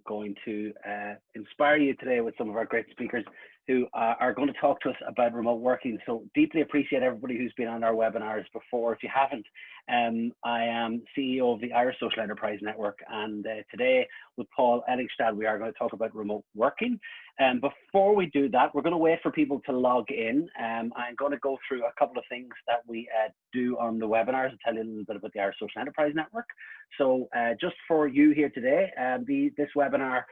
going to inspire you today with some of our great speakers who are going to talk to us about remote working. So deeply appreciate everybody who's been on our webinars before. If you haven't, I am CEO of the Irish Social Enterprise Network, and today with Paul Ellingstad, we are going to talk about remote working. Before we do that, we're going to wait for people to log in. I'm going to go through a couple of things that we do on the webinars and tell you a little bit about the Irish Social Enterprise Network. So just for you here today, this webinar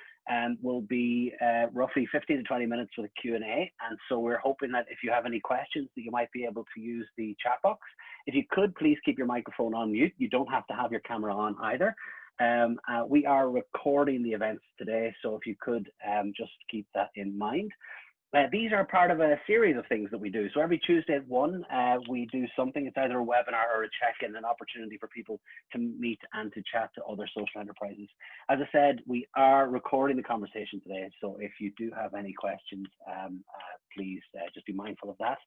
will be roughly 15 to 20 minutes with a Q&A. And so we're hoping that if you have any questions that you might be able to use the chat box. If you could, please keep your microphone on mute. You don't have to have your camera on either. We are recording the events today, so if you could just keep that in mind. These are part of a series of things that we do. So every Tuesday at 1, we do something. It's either a webinar or a check-in, an opportunity for people to meet and to chat to other social enterprises. As I said, we are recording the conversation today. So if you do have any questions, please just be mindful of that.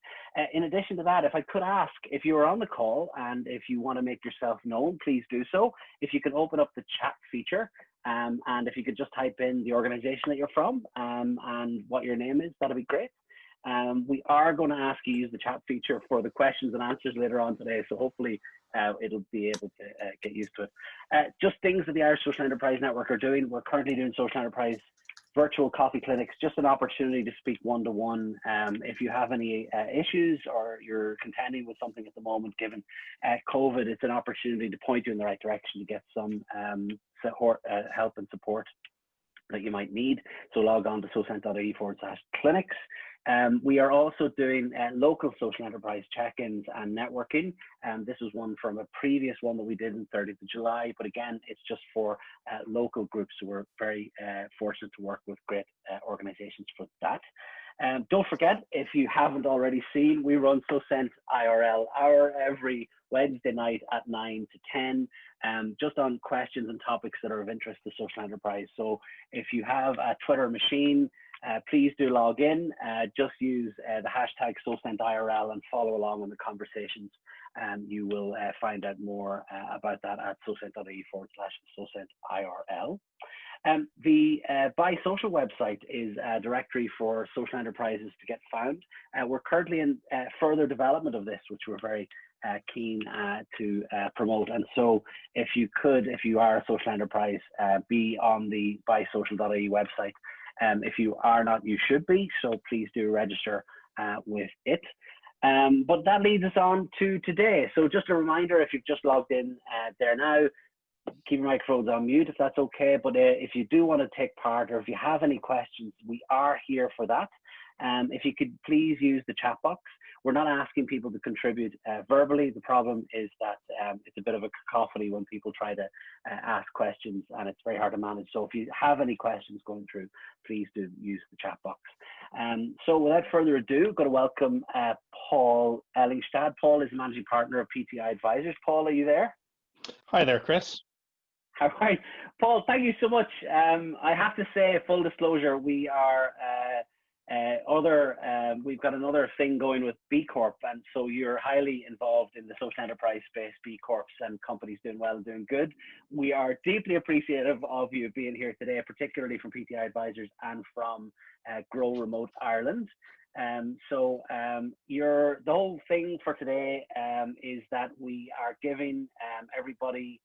In addition to that, if I could ask, if you are on the call and if you want to make yourself known, please do so. If you can open up the chat feature, and if you could just type in the organization that you're from and what your name is, that'd be great. We are going to ask you to use the chat feature for the questions and answers later on today, so hopefully it'll be able to get used to it. Just things that the Irish Social Enterprise Network are doing. We're currently doing social enterprise virtual coffee clinics, just an opportunity to speak one-to-one. If you have any issues or you're contending with something at the moment, given COVID, it's an opportunity to point you in the right direction to get some help and support that you might need. So log on to socient.ie/clinics. We are also doing local social enterprise check-ins and networking. This was one from a previous one that we did on 30th of July, but again, it's just for local groups. So we're very fortunate to work with great organizations for that. Don't forget, if you haven't already seen, we run Socient IRL Hour every Wednesday night at 9 to 10, just on questions and topics that are of interest to social enterprise. So if you have a Twitter machine, please do log in. Just use the hashtag SocientIRL and follow along in the conversations. You will find out more about that at socient.ie/SocientIRL. The Buy Social website is a directory for social enterprises to get found. We're currently in further development of this, which we're very keen to promote. And so if you are a social enterprise, be on the buysocial.ie website. If you are not, you should be, so please do register with it. But that leads us on to today. So just a reminder, if you've just logged in there now, keep your microphones on mute if that's okay. But if you do want to take part, or if you have any questions, we are here for that. If you could please use the chat box. We're not asking people to contribute verbally. The problem is that it's a bit of a cacophony when people try to ask questions, and it's very hard to manage. So if you have any questions going through, please do use the chat box. So without further ado, I'm going to welcome Paul Ellingstad. Paul is the managing partner of PTI Advisors. Paul, are you there? Hi there, Chris. All right, Paul, thank you so much. I have to say, full disclosure, we are we've got another thing going with B Corp, and so you're highly involved in the social enterprise space, B Corps and companies doing well and doing good. We are deeply appreciative of you being here today, particularly from PTI Advisors and from Grow Remote Ireland. The whole thing for today is that we are giving everybody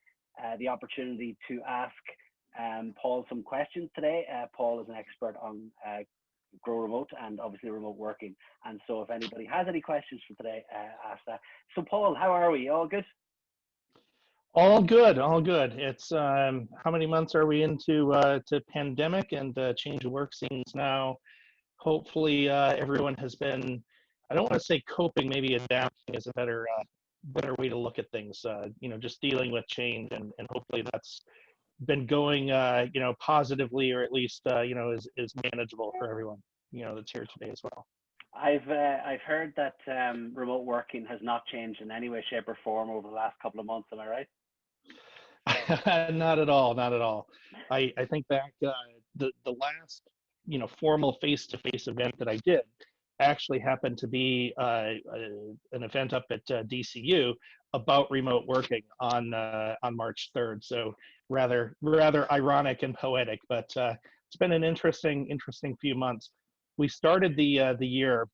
the opportunity to ask Paul some questions today. Paul is an expert on Grow Remote and obviously remote working. And so if anybody has any questions for today, ask that. So Paul, how are we? All good? All good, all good. It's how many months are we into to pandemic and change of work scenes now? Hopefully everyone has been, I don't want to say coping, maybe adapting is a better way to look at things. Just dealing with change, and hopefully that's been going positively, or at least is manageable for everyone that's here today as well. I've heard that remote working has not changed in any way, shape, or form over the last couple of months. Am I right? Not at all, not at all. I think back the last formal face-to-face event that I did actually happened to be an event up at DCU about remote working on March 3rd. So rather ironic and poetic, but it's been an interesting few months. We started the year,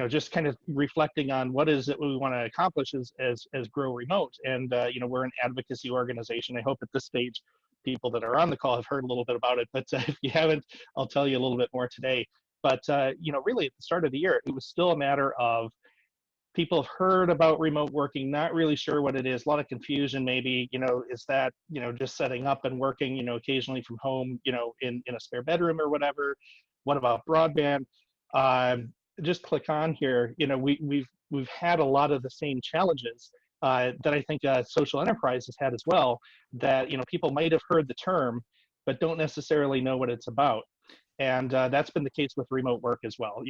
just kind of reflecting on what is it we want to accomplish as Grow Remote. And, we're an advocacy organization. I hope at this stage, people that are on the call have heard a little bit about it, but if you haven't, I'll tell you a little bit more today. But, really at the start of the year, it was still a matter of people have heard about remote working, not really sure what it is, a lot of confusion maybe, is that, just setting up and working, occasionally from home, in a spare bedroom or whatever. What about broadband? Just click on here. We've had a lot of the same challenges that I think social enterprise has had as well, that, people might have heard the term, but don't necessarily know what it's about. And that's been the case with remote work as well.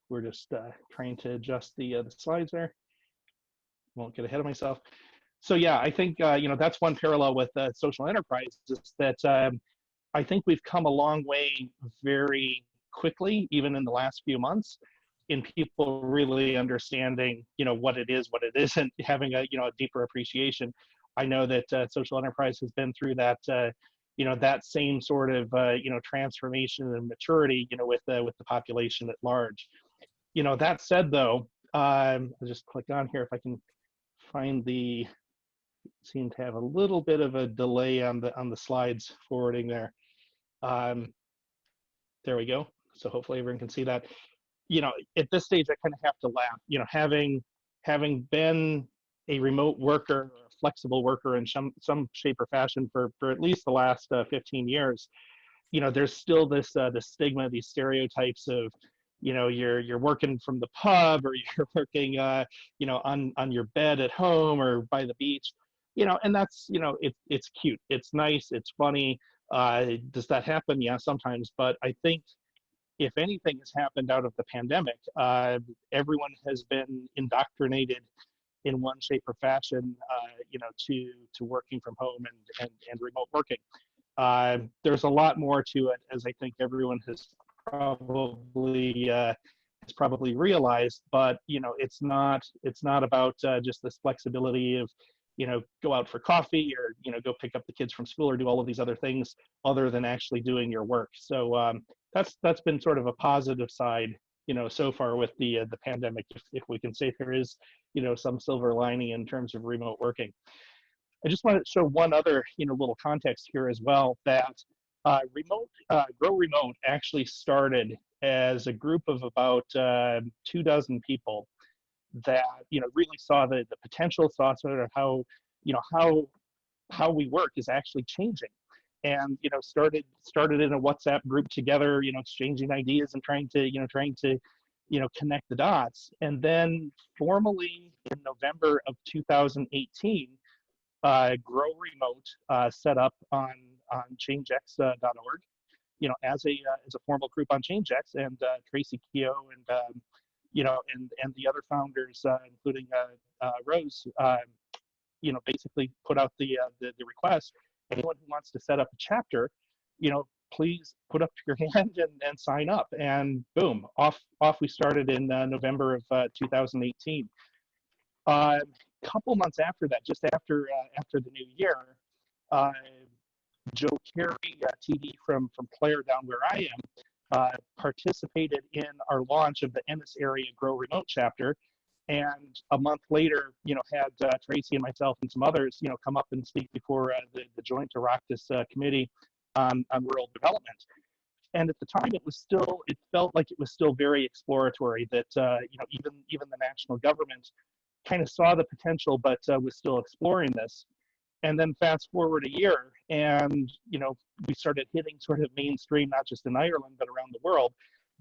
We're just trying to adjust the slides there. Won't get ahead of myself. So yeah, I think that's one parallel with social enterprise, is that I think we've come a long way very quickly, even in the last few months, in people really understanding what it is, what it isn't, having a a deeper appreciation. I know that social enterprise has been through that that same sort of transformation and maturity with the population at large. That said, though, I'll just click on here if I can find the. Seem to have a little bit of a delay on the slides forwarding there. There we go. So hopefully everyone can see that. At this stage, I kind of have to laugh. Having been a remote worker, a flexible worker in some shape or fashion for at least the last 15 years, there's still this the stigma, these stereotypes of, you're working from the pub, or you're working, on your bed at home or by the beach, and that's, it's cute, it's nice, it's funny. Does that happen? Yeah, sometimes. But I think if anything has happened out of the pandemic, everyone has been indoctrinated in one shape or fashion, to working from home and remote working. There's a lot more to it, as I think everyone has probably realized. But it's not about just this flexibility of go out for coffee, or go pick up the kids from school, or do all of these other things other than actually doing your work. So that's been sort of a positive side so far with the pandemic, if we can say there is some silver lining in terms of remote working. I just want to show one other little context here as well, that Grow Remote actually started as a group of about 24 people that really saw the potential, saw sort of how how we work is actually changing, and started in a WhatsApp group together, exchanging ideas and trying to connect the dots. And then formally in November of 2018, Grow Remote set up on changex.org, as a formal group on changex, and Tracy Keogh and the other founders, including Rose, basically put out the request. Anyone who wants to set up a chapter, please put up your hand and sign up. And boom, off we started in November of 2018. A couple months after that, just after the new year, Joe Carey, TD from Clare down where I am, participated in our launch of the Ennis area Grow Remote chapter. And a month later, had Tracy and myself and some others, come up and speak before the joint Oireachtas committee on rural development. And at the time, it felt like it was still very exploratory, that even the national government kind of saw the potential, but was still exploring this. And then fast forward a year, and we started hitting sort of mainstream, not just in Ireland but around the world,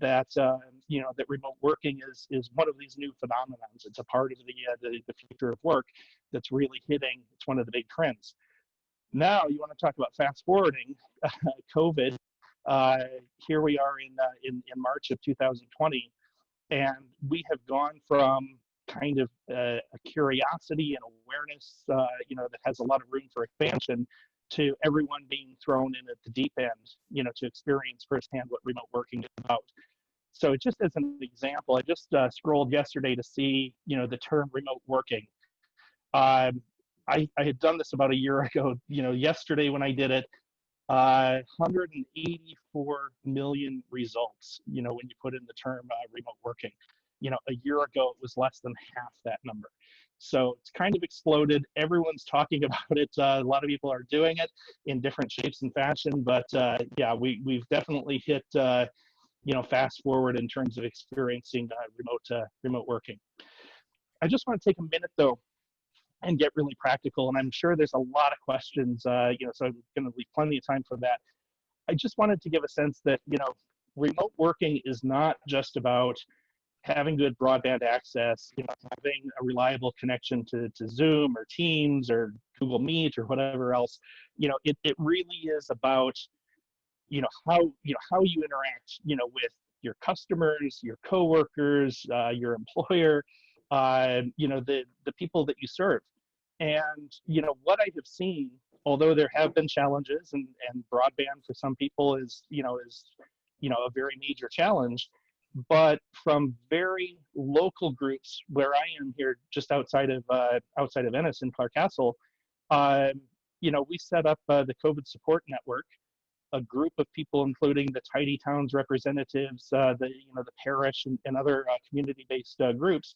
that that remote working is one of these new phenomenons. It's a part of the future of work that's really hitting. It's one of the big trends. Now you want to talk about fast forwarding, COVID. Here we are in March of 2020, and we have gone from kind of a curiosity and awareness, that has a lot of room for expansion, to everyone being thrown in at the deep end, to experience firsthand what remote working is about. So just as an example, I just scrolled yesterday to see, the term remote working. I had done this about a year ago. Yesterday when I did it, 184 million results. When you put in the term remote working. A year ago it was less than half that number. So it's kind of exploded. Everyone's talking about it. A lot of people are doing it in different shapes and fashion. But yeah, we've definitely hit fast forward in terms of experiencing remote working. I just want to take a minute though and get really practical. And I'm sure there's a lot of questions, so I'm going to leave plenty of time for that. I just wanted to give a sense that, remote working is not just about having good broadband access, having a reliable connection to Zoom or Teams or Google Meet or whatever else. It really is about, how you interact, with your customers, your coworkers, your employer, the people that you serve. And, what I have seen, although there have been challenges and broadband for some people is a very major challenge, but from very local groups where I am here, just outside of Ennis in Clark Castle, we set up the Covet support network, a group of people, including the Tidy Towns representatives, the parish and other community-based groups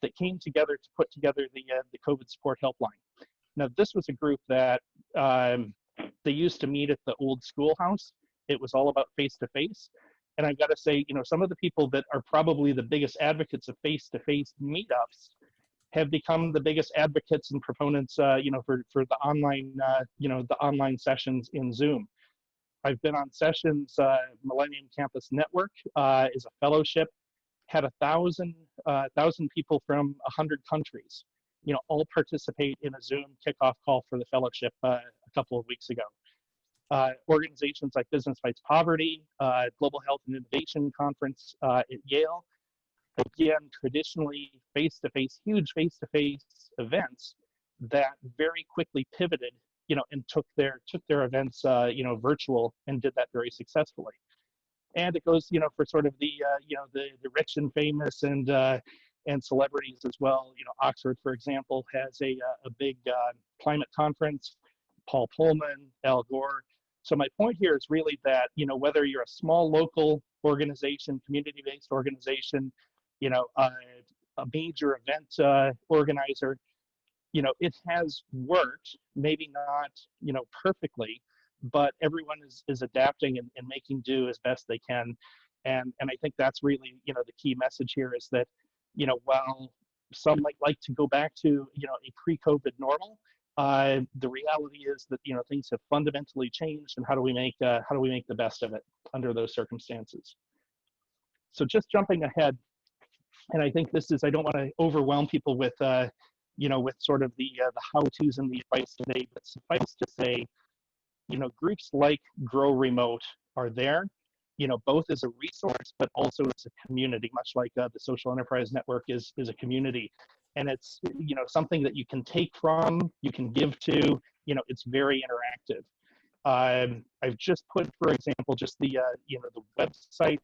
that came together to put together the Covet support helpline. Now, this was a group that they used to meet at the old schoolhouse. It was all about face-to-face. And I've got to say, some of the people that are probably the biggest advocates of face-to-face meetups have become the biggest advocates and proponents, for the online, the online sessions in Zoom. I've been on sessions. Millennium Campus Network is a fellowship, had 1,000 people from 100 countries, all participate in a Zoom kickoff call for the fellowship a couple of weeks ago. Organizations like Business Fights Poverty, Global Health and Innovation Conference at Yale, again, traditionally face-to-face, huge face-to-face events that very quickly pivoted, and took their events, virtual, and did that very successfully. And it goes, for sort of the rich and famous and celebrities as well. Oxford, for example, has a big climate conference. Paul Pullman, Al Gore. So my point here is really that, whether you're a small local organization, community-based organization, a major event organizer, it has worked, maybe not, perfectly, but everyone is adapting and making do as best they can. And I think that's really, the key message here is that, while some might like to go back to, a pre-COVID normal, the reality is that, things have fundamentally changed, and how do we make the best of it under those circumstances? So just jumping ahead, and I think I don't want to overwhelm people with, with sort of the how-tos and the advice today, but suffice to say, groups like Grow Remote are there, both as a resource, but also as a community, much like the Social Enterprise Network is a community. And it's, something that you can take from, you can give to, it's very interactive. I've just put, for example, just the website.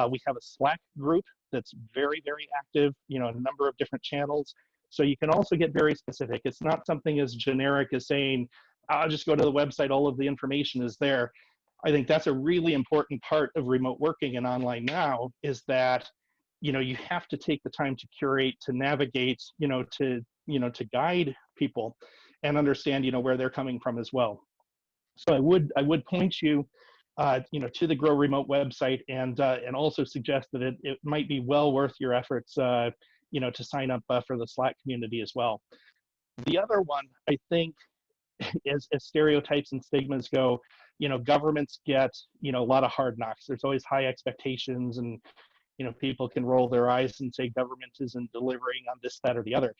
We have a Slack group that's very, very active, a number of different channels. So you can also get very specific. It's not something as generic as saying, I'll just go to the website, all of the information is there. I think that's a really important part of remote working and online now, is that, you have to take the time to curate, to navigate, to guide people and understand, where they're coming from as well. So I would point you, to the Grow Remote website, and also suggest that it might be well worth your efforts, to sign up for the Slack community as well. The other one, I think, as stereotypes and stigmas go, governments get, a lot of hard knocks. There's always high expectations, and, people can roll their eyes and say government isn't delivering on this, that, or the other.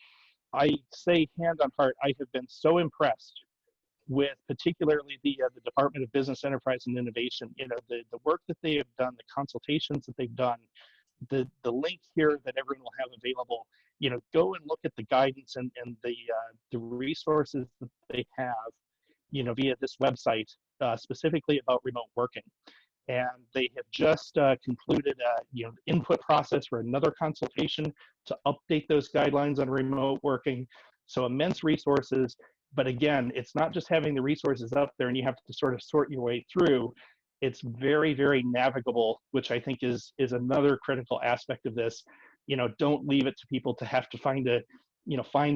I say, hand on heart, I have been so impressed with particularly the Department of Business, Enterprise, and Innovation. The work that they have done, the consultations that they've done, the link here that everyone will have available. Go and look at the guidance and the resources that they have, via this website, specifically about remote working. And they have just concluded input process for another consultation to update those guidelines on remote working. So immense resources, but again, it's not just having the resources up there and you have to sort of sort your way through. It's very, very navigable, which I think is another critical aspect of this. Don't leave it to people to have to find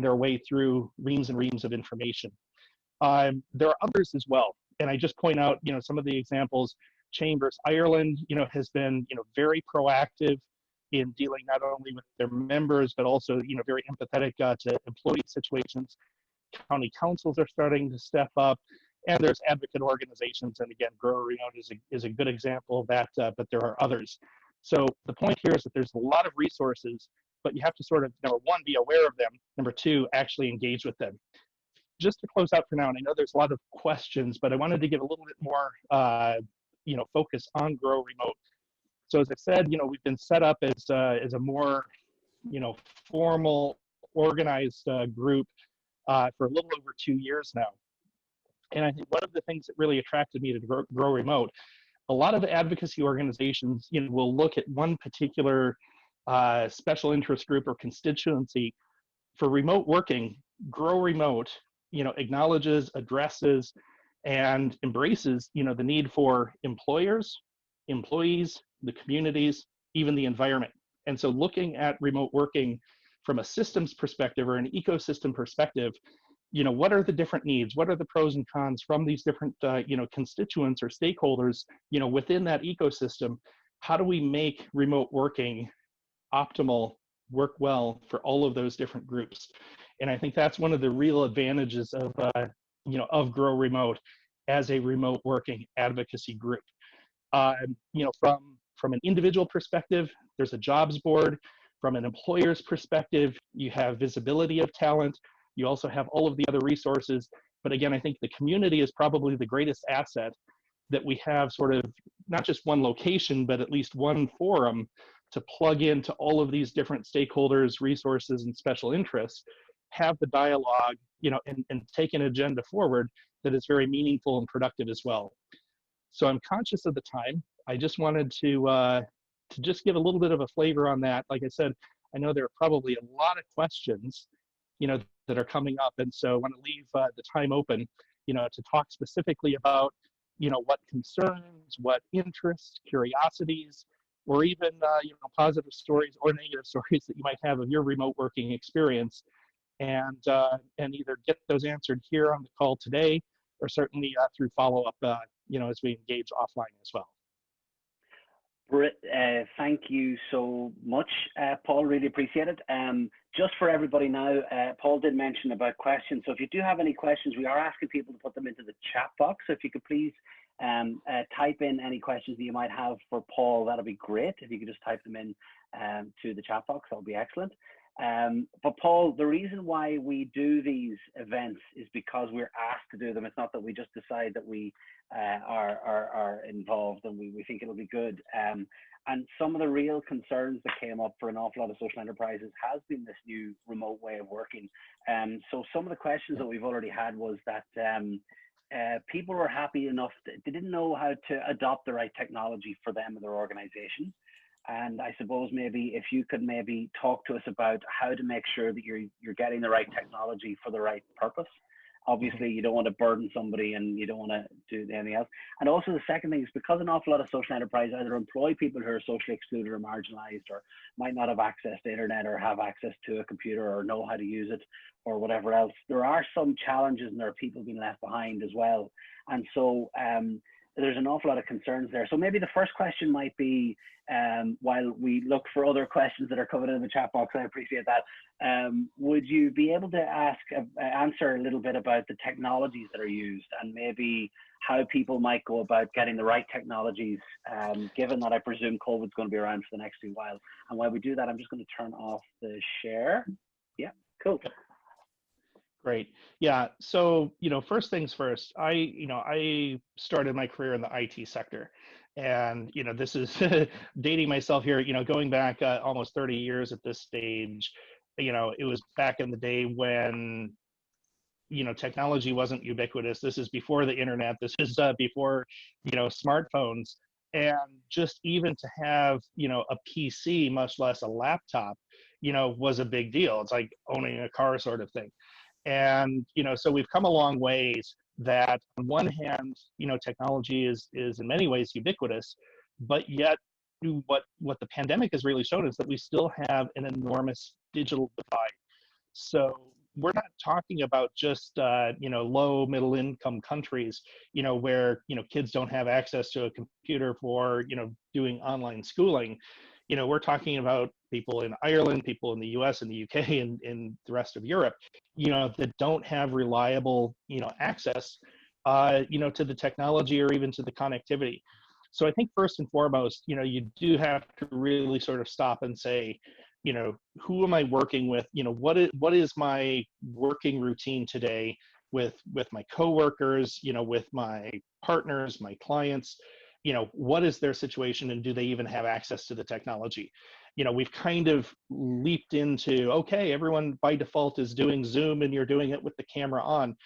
their way through reams and reams of information. There are others as well, and I just point out, some of the examples. Chambers Ireland, has been, very proactive in dealing not only with their members, but also, very empathetic to employee situations. County councils are starting to step up, and there's advocate organizations. And again, Grow Remote is a good example of that, but there are others. So the point here is that there's a lot of resources, but you have to sort of, number one, be aware of them. Number two, actually engage with them. Just to close out for now, and I know there's a lot of questions, but I wanted to give a little bit more, focus on Grow Remote. So as I said, we've been set up as a more, formal, organized group for a little over 2 years now. And I think one of the things that really attracted me to Grow Remote, a lot of advocacy organizations, will look at one particular special interest group or constituency. For remote working, Grow Remote, acknowledges, addresses, and embraces, the need for employers, employees, the communities, even the environment. And so looking at remote working from a systems perspective or an ecosystem perspective, what are the different needs? What are the pros and cons from these different, constituents or stakeholders, within that ecosystem? How do we make remote working optimal, work well for all of those different groups? And I think that's one of the real advantages of, of Grow Remote as a remote working advocacy group. From an individual perspective, there's a jobs board. From an employer's perspective, you have visibility of talent. You also have all of the other resources. But again, I think the community is probably the greatest asset, that we have sort of not just one location, but at least one forum to plug into all of these different stakeholders, resources, and special interests, have the dialogue, and take an agenda forward that is very meaningful and productive as well. So I'm conscious of the time. I just wanted to just give a little bit of a flavor on that. Like I said, I know there are probably a lot of questions, that are coming up. And so I want to leave the time open, to talk specifically about, what concerns, what interests, curiosities, or even, positive stories or negative stories that you might have of your remote working experience, and either get those answered here on the call today, or certainly through follow-up, as we engage offline as well. Thank you so much, Paul. Really appreciate it. Just for everybody now, Paul did mention about questions. So if you do have any questions, we are asking people to put them into the chat box. So if you could please type in any questions that you might have for Paul, that'd be great. If you could just type them in to the chat box, that would be excellent. But Paul, the reason why we do these events is because we're asked to do them. It's not that we just decide that we are involved and we think it'll be good. And some of the real concerns that came up for an awful lot of social enterprises has been this new remote way of working. So some of the questions that we've already had was that people were happy enough, they didn't know how to adopt the right technology for them and their organization. And I suppose maybe if you could maybe talk to us about how to make sure that you're getting the right technology for the right purpose. Obviously, you don't want to burden somebody and you don't want to do anything else. And also the second thing is, because an awful lot of social enterprises either employ people who are socially excluded or marginalized, or might not have access to internet or have access to a computer or know how to use it or whatever else, there are some challenges and there are people being left behind as well. And so there's an awful lot of concerns there. So maybe the first question might be, while we look for other questions that are covered in the chat box, I appreciate that. Would you be able to answer a little bit about the technologies that are used, and maybe how people might go about getting the right technologies, given that I presume COVID's going to be around for the next few while. And while we do that, I'm just going to turn off the share. Yeah, cool. Great. Yeah. So, first things first, I started my career in the IT sector, and, this is dating myself here, going back almost 30 years at this stage. It was back in the day when, technology wasn't ubiquitous. This is before the internet. This is before, smartphones. And just even to have, a PC, much less a laptop, was a big deal. It's like owning a car sort of thing. And, so we've come a long ways that on one hand, technology is in many ways ubiquitous, but yet what the pandemic has really shown is that we still have an enormous digital divide. So we're not talking about just low middle income countries, where kids don't have access to a computer for doing online schooling. We're talking about people in Ireland, people in the US and the UK and in the rest of Europe, that don't have reliable, access, to the technology or even to the connectivity. So I think first and foremost, you do have to really sort of stop and say, who am I working with? What is my working routine today with my coworkers, with my partners, my clients? What is their situation, and do they even have access to the technology? We've kind of leaped into, okay, everyone by default is doing Zoom and you're doing it with the camera on.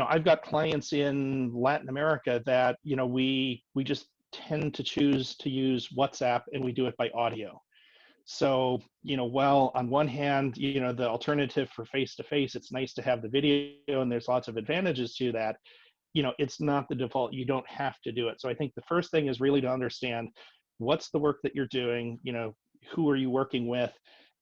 I've got clients in Latin America that, we just tend to choose to use WhatsApp, and we do it by audio. So, while on one hand, the alternative for face-to-face, it's nice to have the video and there's lots of advantages to that, it's not the default. You don't have to do it. So I think the first thing is really to understand what's the work that you're doing, who are you working with,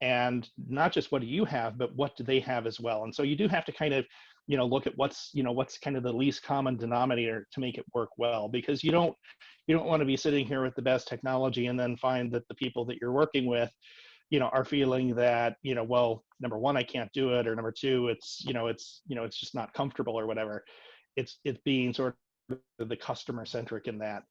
and not just what do you have, but what do they have as well. And so you do have to kind of, look at what's kind of the least common denominator to make it work well, because you don't want to be sitting here with the best technology and then find that the people that you're working with, are feeling that, well, number one, I can't do it, or number two, it's just not comfortable or whatever. It's being sort of the customer centric in that.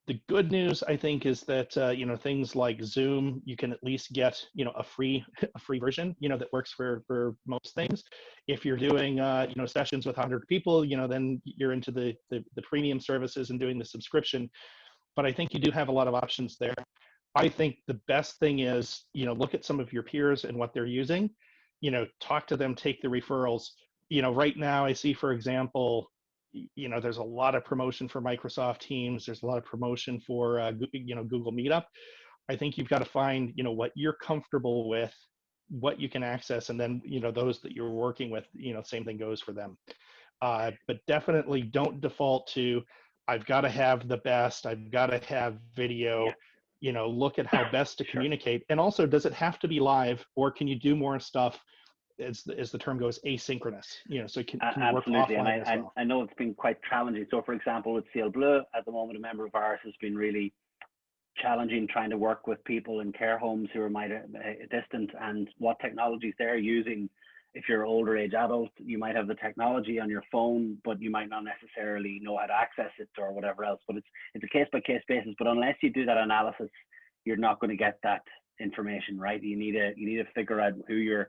The good news, I think, is that things like Zoom, you can at least get a free version that works for most things. If you're doing sessions with 100 people, then you're into the premium services and doing the subscription. But I think you do have a lot of options there. I think the best thing is look at some of your peers and what they're using. Talk to them, take the referrals. Right now I see, for example, there's a lot of promotion for Microsoft Teams. There's a lot of promotion for, Google Meetup. I think you've got to find, what you're comfortable with, what you can access, and then, those that you're working with, same thing goes for them. But definitely don't default to, I've got to have the best, I've got to have video, look at how best to communicate. And also, does it have to be live, or can you do more stuff, as the term goes, asynchronous, so can you work offline as well? I know it's been quite challenging. So for example, with Ciel Bleu at the moment, a member of ours has been really challenging trying to work with people in care homes who are distant, and what technologies they're using. If you're an older age adult, you might have the technology on your phone, but you might not necessarily know how to access it or whatever else. But it's a case by case basis. But unless you do that analysis, you're not going to get that information, right? You need to figure out who your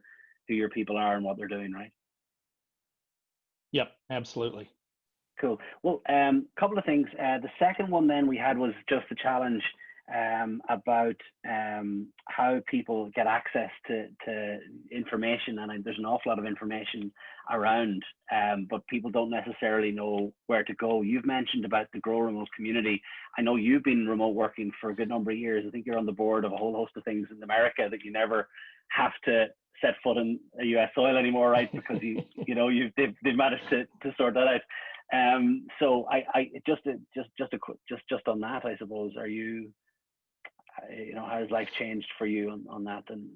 people are and what they're doing, right? Yep, absolutely. Cool. Well, couple of things. The second one then we had was just a challenge about how people get access to information, and there's an awful lot of information around, but people don't necessarily know where to go. You've mentioned about the Grow Remote community. I know you've been remote working for a good number of years. I think you're on the board of a whole host of things in America that you never have to set foot in US soil anymore, right? Because they've managed to sort that out. So I just on that, I suppose, are you, how has life changed for you on that? And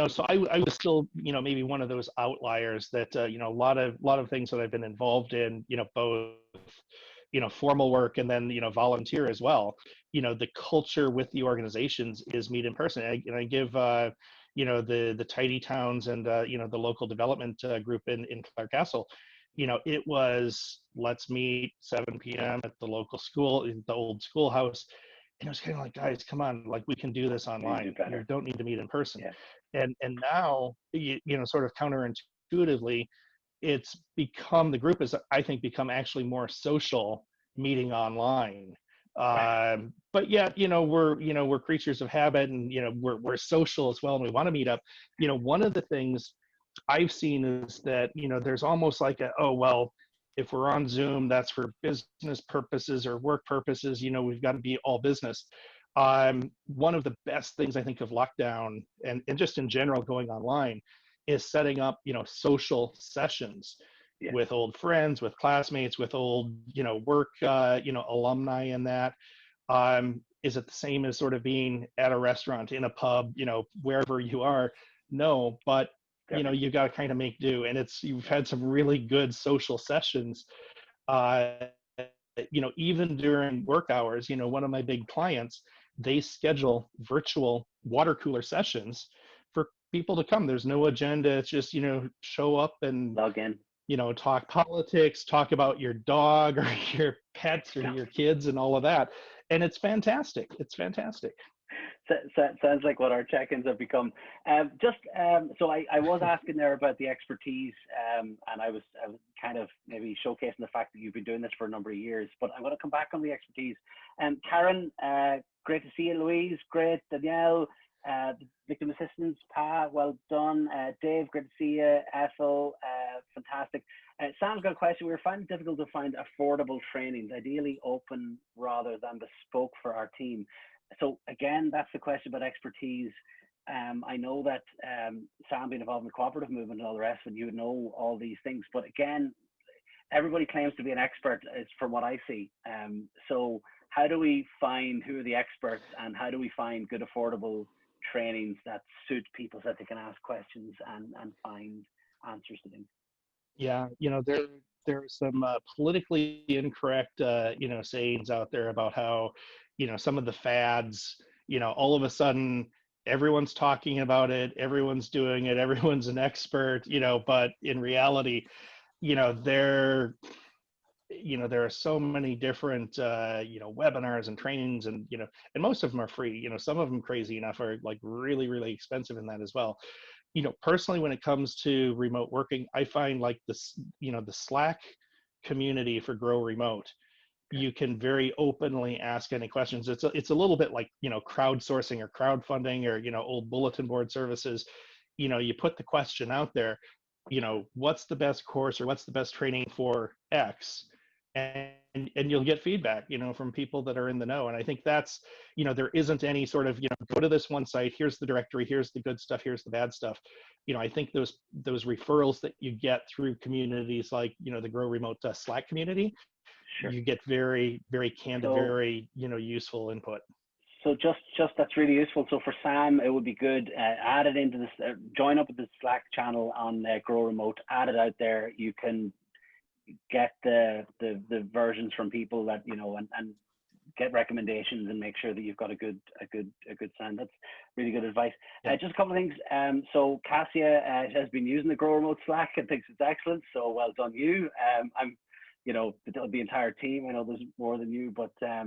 so I was still, maybe one of those outliers that, a lot of things that I've been involved in, both, formal work and then, volunteer as well. The culture with the organizations is meet in person. I give, the Tidy Towns and, the local development group in Clarecastle, it was, let's meet 7 p.m. at the local school, the old schoolhouse. And it was kind of like, guys, come on, like, we can do this online. You don't need to meet in person. Yeah. And now, sort of counterintuitively, it's become, the group has, I think, become actually more social meeting online. Right. But yet, we're creatures of habit, and, we're social as well, and we want to meet up. One of the things I've seen is that, there's almost like if we're on Zoom, that's for business purposes or work purposes, we've got to be all business. One of the best things I think of lockdown and just in general going online is setting up, social sessions Yeah, with old friends, with classmates, with old, work, alumni and that. Is it the same as sort of being at a restaurant, in a pub, wherever you are? No, but definitely. you got to kind of make do. And you've had some really good social sessions, uh, even during work hours. One of my big clients, they schedule virtual water cooler sessions for people to come. There's no agenda. It's just, show up and, Log in. talk politics, talk about your dog or your pets or So, your kids and all of that. And it's fantastic. It's fantastic. sounds like what our check-ins have become. So I was asking there about the expertise, and I was kind of maybe showcasing the fact that you've been doing this for a number of years. But I'm going to come back on the expertise. Karen, great to see you. Louise, great. Danielle, the victim assistance. Pa, well done. Dave, great to see you. Ethel, fantastic. Sam's got a question. We were finding it difficult to find affordable trainings, ideally open rather than bespoke for our team. So again, that's the question about expertise. I know that Sam being involved in the cooperative movement and all the rest, and you would know all these things. But again, everybody claims to be an expert, is from what I see. So how do we find who are the experts, and how do we find good affordable trainings that suit people so that they can ask questions and find answers to things? Yeah, there are some politically incorrect, sayings out there about how, some of the fads, all of a sudden everyone's talking about it, everyone's doing it, everyone's an expert, but in reality, you know, there, there are so many different, webinars and trainings, and and most of them are free. Some of them, crazy enough, are like really, really expensive in that as well. Personally, when it comes to remote working, I find like this, the Slack community for Grow Remote, Okay. you can very openly ask any questions. It's a little bit like, crowdsourcing or crowdfunding or, old bulletin board services. You put the question out there, what's the best course or what's the best training for X? And you'll get feedback, from people that are in the know. And I think that's, there isn't any sort of, go to this one site, here's the directory, here's the good stuff, here's the bad stuff. I think those referrals that you get through communities like, the Grow Remote Slack community, Sure. you get very, very candid, So very, useful input. So just that's really useful. So for Sam, it would be good, add it into this, join up with the Slack channel on Grow Remote, add it out there. You can get the versions from people that, and get recommendations and make sure that you've got a good sound. That's really good advice. Yeah. Just a couple of things. So Cassia has been using the Grow Remote Slack and thinks it's excellent. So well done you. I'm the entire team. I know there's more than you, but a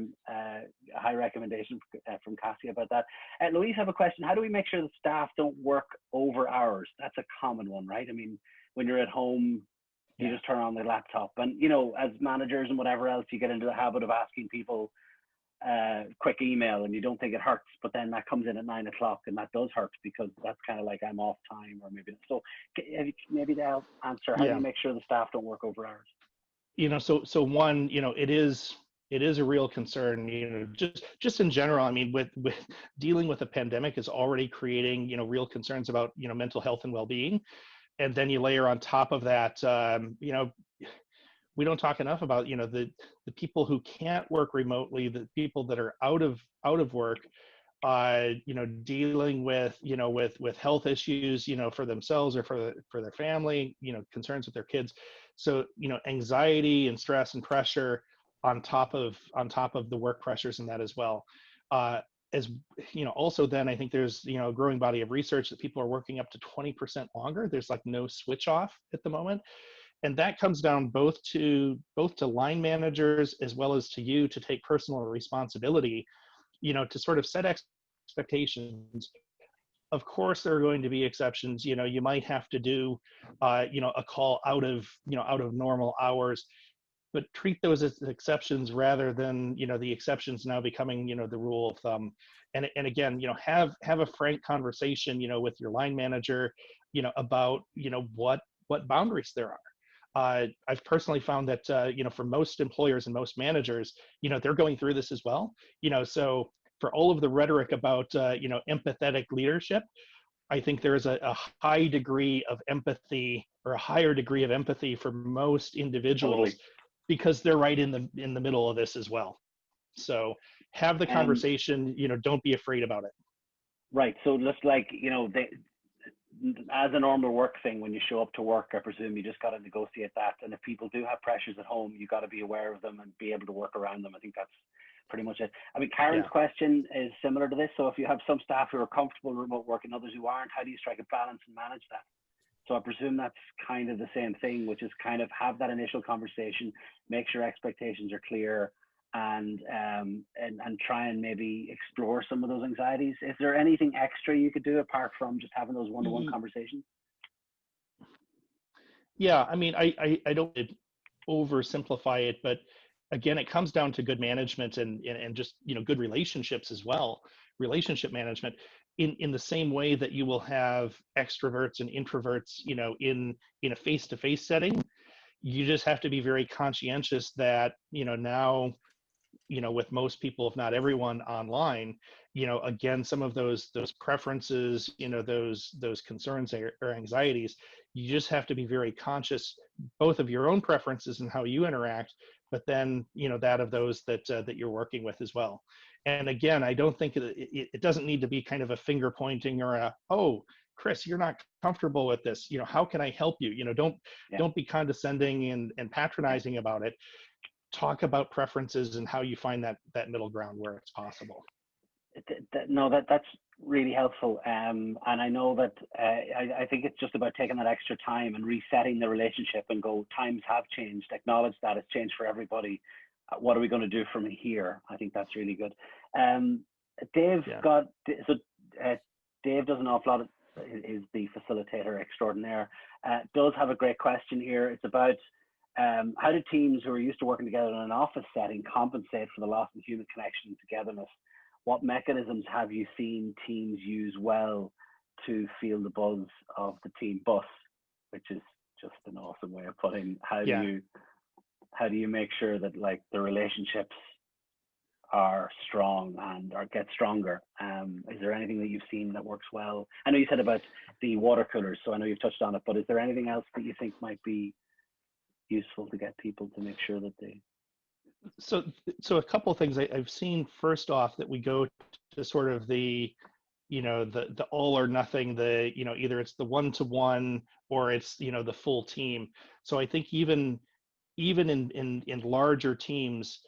high recommendation from Cassie about that. Louise, have a question. How do we make sure that staff don't work over hours? That's a common one, right? I mean, when you're at home, you just turn on their laptop, and as managers and whatever else, you get into the habit of asking people quick email, and you don't think it hurts, but then that comes in at 9 o'clock, and that does hurt because that's kind of like I'm off time, or maybe so. Maybe they'll answer. How do Yeah. you make sure the staff don't work over hours? So one, it is a real concern, just in general. I mean, with dealing with a pandemic is already creating, real concerns about, mental health and well-being. And then you layer on top of that, we don't talk enough about, the people who can't work remotely, the people that are out of work, dealing with, with health issues, for themselves or for their family, concerns with their kids. So, anxiety and stress and pressure on top of the work pressures and that as well. As also then I think there's, a growing body of research that people are working up to 20% longer. There's like no switch off at the moment. And that comes down both to line managers as well as to you to take personal responsibility, to sort of set expectations. Of course, there are going to be exceptions. You might have to do, a call out of normal hours, but treat those as exceptions rather than, the exceptions now becoming, the rule of thumb. And again, have a frank conversation, with your line manager, about, what boundaries there are. I've personally found that, for most employers and most managers, they're going through this as well. So for all of the rhetoric about, empathetic leadership, I think there is a high degree of empathy, or a higher degree of empathy for most individuals, Totally. because they're right in the middle of this as well. So have the Um, conversation, don't be afraid about it. right. So just like, as a normal work thing, when you show up to work, I presume you just got to negotiate that. And if people do have pressures at home, you got to be aware of them and be able to work around them. I think that's pretty much it. I mean, Karen's Yeah. question is similar to this. So if you have some staff who are comfortable remote work and others who aren't, how do you strike a balance and manage that? So I presume that's kind of the same thing, which is kind of have that initial conversation, make sure expectations are clear, and try and maybe explore some of those anxieties. Is there anything extra you could do apart from just having those one-to-one conversations? Yeah, I mean, I don't oversimplify it, but again, it comes down to good management and just, good relationships as well, relationship management. In the same way that you will have extroverts and introverts, in a face-to-face setting, you just have to be very conscientious that, now, with most people, if not everyone online, again, some of those preferences, those concerns or anxieties, you just have to be very conscious both of your own preferences and how you interact, but then, that of those that you're working with as well. And again, I don't think it doesn't need to be kind of a finger pointing or oh, Chris, you're not comfortable with this. How can I help you? Don't be condescending and patronizing about it. Talk about preferences and how you find that middle ground where it's possible. No, that's really helpful. And I know that I think it's just about taking that extra time and resetting the relationship and go, times have changed, acknowledge that it's changed for everybody. What are we going to do from here? I think that's really good. Dave Dave does an awful lot is the facilitator extraordinaire. Does have a great question here. It's about how do teams who are used to working together in an office setting compensate for the loss of human connection and togetherness? What mechanisms have you seen teams use well to feel the buzz of the team bus, which is just an awesome way of putting how do you make sure that like the relationships are strong and or get stronger? Is there anything that you've seen that works well? I know you said about the water coolers, so I know you've touched on it, but is there anything else that you think might be useful to get people to make sure that they... So a couple of things I've seen. First off, that we go to sort of the all or nothing, either it's the one-to-one or it's, the full team. So I think even in larger teams,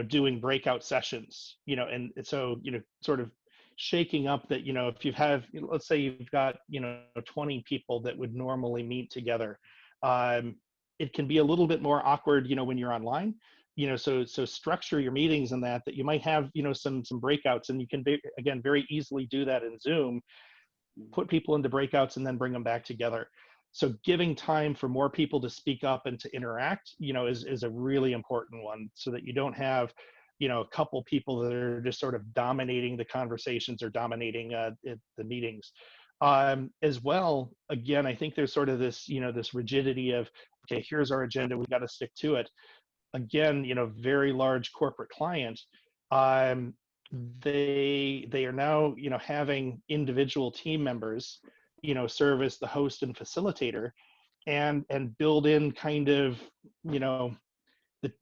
doing breakout sessions, and so, sort of shaking up that, if you have, let's say you've got, 20 people that would normally meet together, it can be a little bit more awkward, when you're online, so structure your meetings in that you might have, some breakouts, and you can again, very easily do that in Zoom, put people into breakouts and then bring them back together. So giving time for more people to speak up and to interact, is a really important one, so that you don't have, a couple people that are just sort of dominating the conversations or dominating the meetings. As well, again, I think there's sort of this, this rigidity of, okay, here's our agenda, we got to stick to it. Again, very large corporate client, they are now, having individual team members, serve as the host and facilitator, and build in kind of,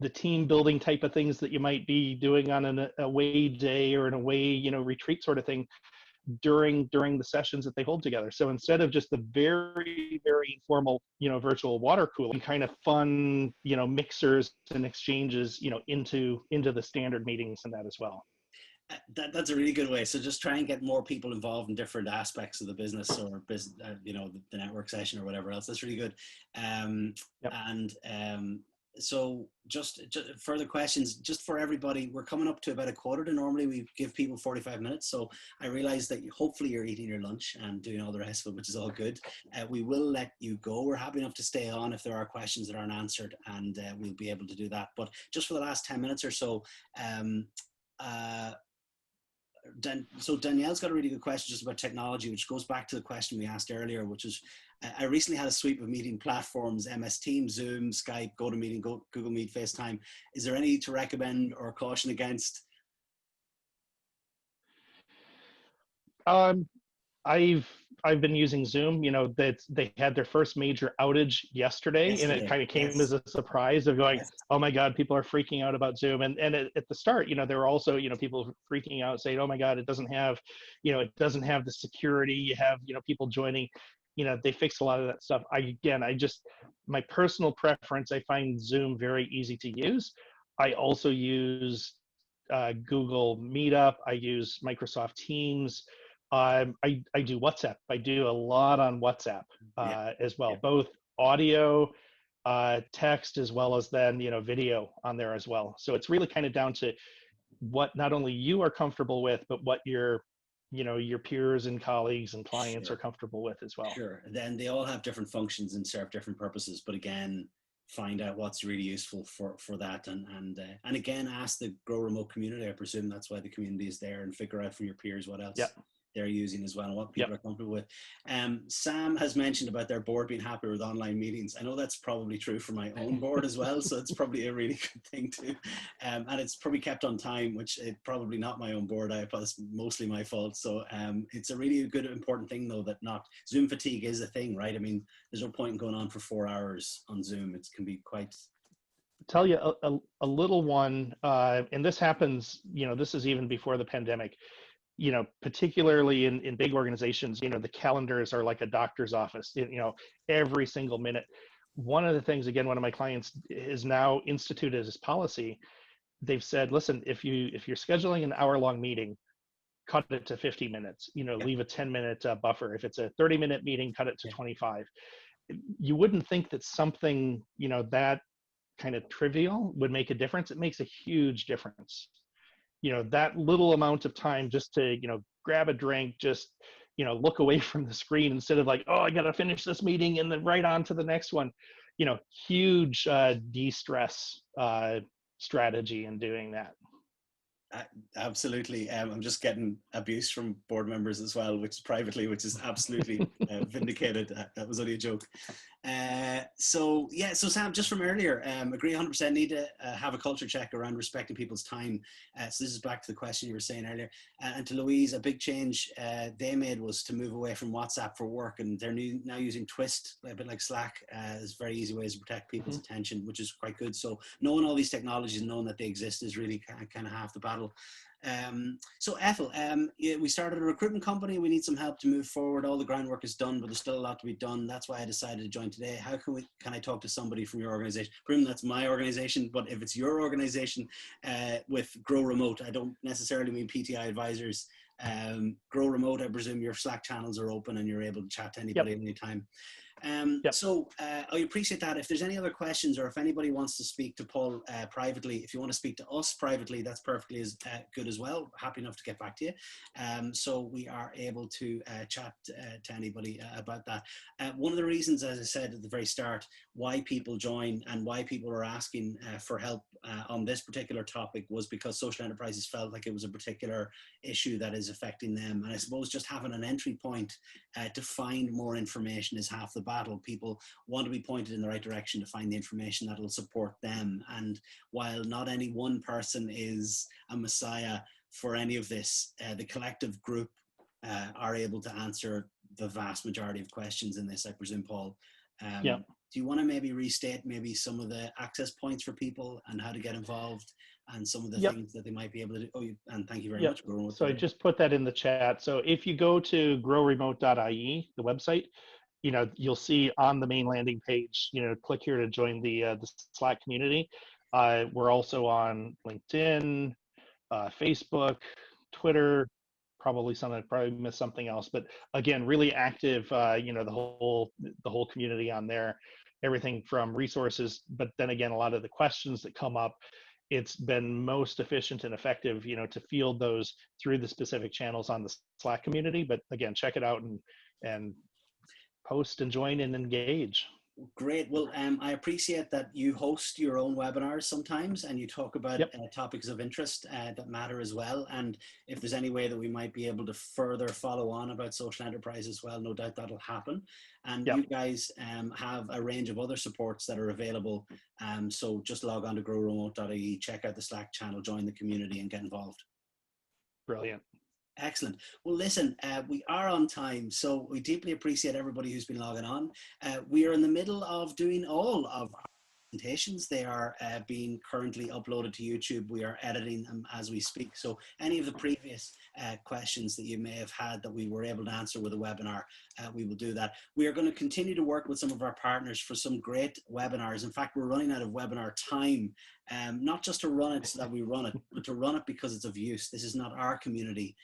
the team building type of things that you might be doing on an away day or an away, retreat sort of thing during the sessions that they hold together. So instead of just the very, very informal, virtual water cooler, kind of fun, mixers and exchanges, into the standard meetings and that as well. That's a really good way. So just try and get more people involved in different aspects of the business or business, the network session or whatever else. That's really good. Yep. And so just further questions, just for everybody. We're coming up to about a quarter to normally we give people 45 minutes. So I realize that hopefully you're eating your lunch and doing all the rest of it, which is all good. We will let you go. We're happy enough to stay on if there are questions that aren't answered, and we'll be able to do that. But just for the last 10 minutes or so, so Danielle's got a really good question just about technology, which goes back to the question we asked earlier, which is, I recently had a sweep of meeting platforms, MS Teams, Zoom, Skype, GoToMeeting, Google Meet, FaceTime. Is there any to recommend or caution against? Um, I've been using Zoom. You know, that they had their first major outage yesterday, and it Yesterday, kind of came yes, as a surprise of going, yes, "Oh my God, people are freaking out about Zoom." And at the start, you know, there were also, you know, people freaking out saying, "Oh my God, it doesn't have, you know, it doesn't have the security. You have, you know, people joining." You know, they fixed a lot of that stuff. I just, my personal preference, I find Zoom very easy to use. I also use Google Meetup. I use Microsoft Teams. I do WhatsApp. I do a lot on WhatsApp yeah, as well, yeah. both audio, text, as well as then, you know, video on there as well. So it's really kind of down to what not only you are comfortable with, but what your, you know, your peers and colleagues and clients are Sure. comfortable with as well. Sure. Then they all have different functions and serve different purposes. But again, find out what's really useful for that, and again, ask the Grow Remote community. I presume that's why the community is there, and figure out from your peers what else Yep. they're using as well and what Yep. people are comfortable with. Sam has mentioned about their board being happy with online meetings. I know that's probably true for my own board as well, so it's probably a really good thing too. And it's probably kept on time, which is probably not my own board. It's mostly my fault. So it's a really good, important thing though, that not Zoom fatigue is a thing, right? I mean, there's no point in going on for 4 hours on Zoom. It can be quite. Tell you a little one, and this happens, you know, this is even before the pandemic. You know, particularly in big organizations, you know, the calendars are like a doctor's office, you know, every single minute. One of the things, again, one of my clients is now instituted as policy. They've said, listen, if you're scheduling an hour-long meeting, cut it to 50 minutes, you know, Yeah, leave a 10-minute buffer. If it's a 30-minute meeting, cut it to yeah, 25. You wouldn't think that something, you know, that kind of trivial would make a difference. It makes a huge difference. You know, that little amount of time just to, you know, grab a drink, just, you know, look away from the screen instead of like, oh, I got to finish this meeting and then right on to the next one. You know, huge de-stress strategy in doing that. absolutely. I'm just getting abuse from board members as well, which privately, which is absolutely vindicated. That was only a joke. So yeah, so Sam, just from earlier, agree 100%. Need to have a culture check around respecting people's time. So this is back to the question you were saying earlier. And to Louise, a big change they made was to move away from WhatsApp for work, and they're now using Twist, a bit like Slack, as very easy ways to protect people's Mm-hmm. attention, which is quite good. So knowing all these technologies and knowing that they exist is really kind of half the battle. So Ethel, yeah, we started a recruitment company. We need some help to move forward. All the groundwork is done, but there's still a lot to be done. That's why I decided to join today. How can I talk to somebody from your organization? Presume that's my organization, but if it's your organization with Grow Remote, I don't necessarily mean PTI advisors. Grow Remote, I presume your Slack channels are open and you're able to chat to anybody Yep. at any time. Yep. So I appreciate that. If there's any other questions, or if anybody wants to speak to Paul privately, if you want to speak to us privately, that's perfectly as good as well. Happy enough to get back to you. So we are able to chat to anybody about that. One of the reasons, as I said at the very start, why people join and why people are asking for help on this particular topic was because social enterprises felt like it was a particular issue that is affecting them. And I suppose just having an entry point to find more information is half the battle. People want to be pointed in the right direction to find the information that will support them. And while not any one person is a messiah for any of this, the collective group are able to answer the vast majority of questions in this, I presume, Paul. Yep. Do you want to maybe restate maybe some of the access points for people and how to get involved and some of the Yep. things that they might be able to do? Oh, and thank you very Yep. much, Gordon. So I just put that in the chat. So if you go to growremote.ie, the website, you know, you'll see on the main landing page, you know, click here to join the Slack community. We're also on LinkedIn, Facebook, Twitter, probably missed something else, but again, really active, you know, the whole community on there, everything from resources, but then again, a lot of the questions that come up, it's been most efficient and effective, you know, to field those through the specific channels on the Slack community. But again, check it out and post and join and engage. Great. Well, I appreciate that you host your own webinars sometimes and you talk about Yep. topics of interest that matter as well. And if there's any way that we might be able to further follow on about social enterprise as well, no doubt that'll happen. And Yep. you guys have a range of other supports that are available. So just log on to growremote.ie, check out the Slack channel, join the community and get involved. Brilliant. Excellent. Well, listen, we are on time, so we deeply appreciate everybody who's been logging on. We are in the middle of doing all of our presentations. They are being currently uploaded to YouTube. We are editing them as we speak. So any of the previous questions that you may have had that we were able to answer with a webinar, we will do that. We are going to continue to work with some of our partners for some great webinars. In fact, we're running out of webinar time, not just to run it so that we run it, but to run it because it's of use. This is not our community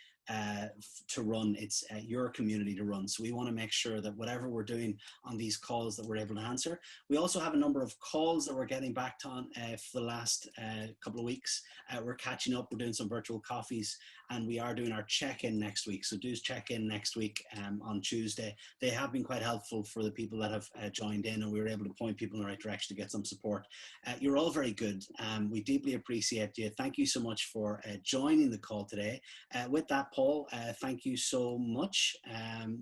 to run, it's your community to run. So we want to make sure that whatever we're doing on these calls that we're able to answer. We also have a number of calls that we're getting back on for the last couple of weeks. We're catching up, we're doing some virtual coffees, and we are doing our check-in next week. So do check in next week on Tuesday. They have been quite helpful for the people that have joined in, and we were able to point people in the right direction to get some support. You're all very good. We deeply appreciate you. Thank you so much for joining the call today. With that, Paul, thank you so much.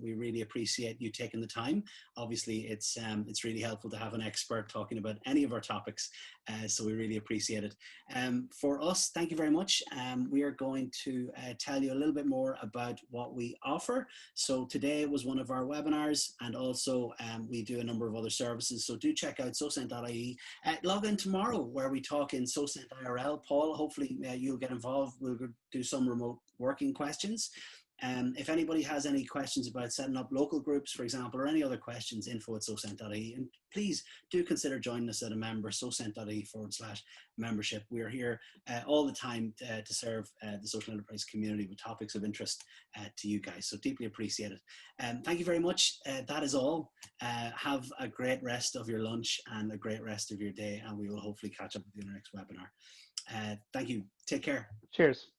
We really appreciate you taking the time. Obviously, it's really helpful to have an expert talking about any of our topics, so we really appreciate it. For us, thank you very much. We are going to tell you a little bit more about what we offer. So today was one of our webinars, and also we do a number of other services. So do check out socent.ie. Log in tomorrow where we talk in Socent IRL. Paul, hopefully you'll get involved. We'll do some remote working questions. If anybody has any questions about setting up local groups, for example, or any other questions, info@socent.ie. And please do consider joining us as a member, socent.ie/membership. We're here all the time to serve the social enterprise community with topics of interest to you guys. So deeply appreciate it. Thank you very much. That is all. Have a great rest of your lunch and a great rest of your day, and we will hopefully catch up with you in the next webinar. Thank you. Take care. Cheers.